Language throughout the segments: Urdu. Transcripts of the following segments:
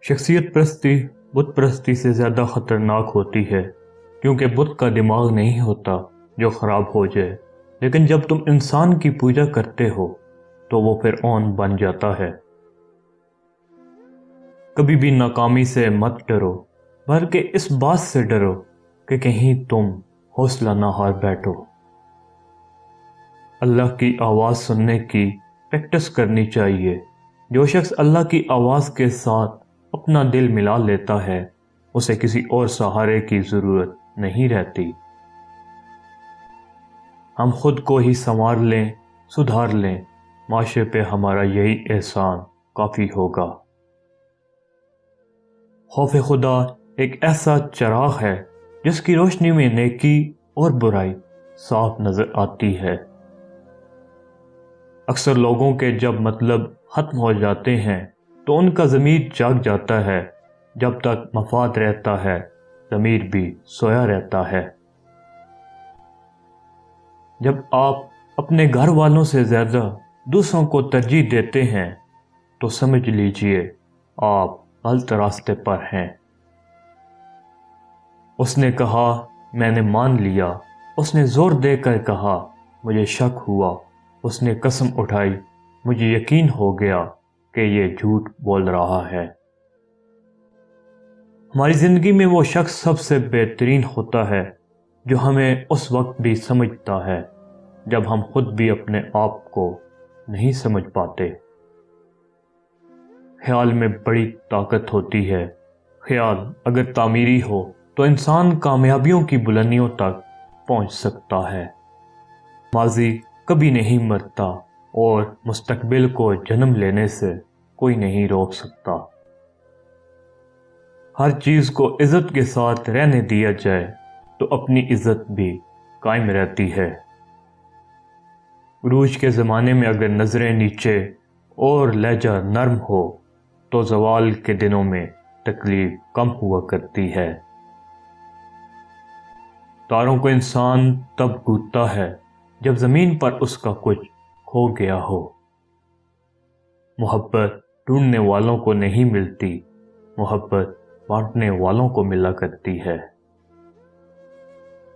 شخصیت پرستی بت پرستی سے زیادہ خطرناک ہوتی ہے، کیونکہ بت کا دماغ نہیں ہوتا جو خراب ہو جائے، لیکن جب تم انسان کی پوجا کرتے ہو تو وہ فرعون بن جاتا ہے۔ کبھی بھی ناکامی سے مت ڈرو، بلکہ اس بات سے ڈرو کہ کہیں تم حوصلہ نہ ہار بیٹھو۔ اللہ کی آواز سننے کی پریکٹس کرنی چاہیے۔ جو شخص اللہ کی آواز کے ساتھ اپنا دل ملا لیتا ہے، اسے کسی اور سہارے کی ضرورت نہیں رہتی۔ ہم خود کو ہی سنوار لیں، سدھار لیں، معاشرے پہ ہمارا یہی احسان کافی ہوگا۔ خوف خدا ایک ایسا چراغ ہے جس کی روشنی میں نیکی اور برائی صاف نظر آتی ہے۔ اکثر لوگوں کے جب مطلب ختم ہو جاتے ہیں تو ان کا ضمیر جاگ جاتا ہے۔ جب تک مفاد رہتا ہے، ضمیر بھی سویا رہتا ہے۔ جب آپ اپنے گھر والوں سے زیادہ دوسروں کو ترجیح دیتے ہیں تو سمجھ لیجئے آپ غلط راستے پر ہیں۔ اس نے کہا میں نے مان لیا، اس نے زور دے کر کہا مجھے شک ہوا، اس نے قسم اٹھائی مجھے یقین ہو گیا کہ یہ جھوٹ بول رہا ہے۔ ہماری زندگی میں وہ شخص سب سے بہترین ہوتا ہے جو ہمیں اس وقت بھی سمجھتا ہے جب ہم خود بھی اپنے آپ کو نہیں سمجھ پاتے۔ خیال میں بڑی طاقت ہوتی ہے۔ خیال اگر تعمیری ہو تو انسان کامیابیوں کی بلندیوں تک پہنچ سکتا ہے۔ ماضی کبھی نہیں مرتا اور مستقبل کو جنم لینے سے کوئی نہیں روک سکتا۔ ہر چیز کو عزت کے ساتھ رہنے دیا جائے تو اپنی عزت بھی قائم رہتی ہے۔ عروج کے زمانے میں اگر نظریں نیچے اور لہجہ نرم ہو تو زوال کے دنوں میں تکلیف کم ہوا کرتی ہے۔ تاروں کو انسان تب گھودتا ہے جب زمین پر اس کا کچھ کھو گیا ہو۔ محبت ڈھونڈنے والوں کو نہیں ملتی، محبت بانٹنے والوں کو ملا کرتی ہے۔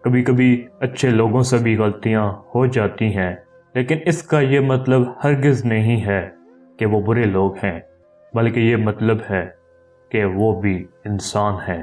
کبھی کبھی اچھے لوگوں سے بھی غلطیاں ہو جاتی ہیں، لیکن اس کا یہ مطلب ہرگز نہیں ہے کہ وہ برے لوگ ہیں، بلکہ یہ مطلب ہے کہ وہ بھی انسان ہیں۔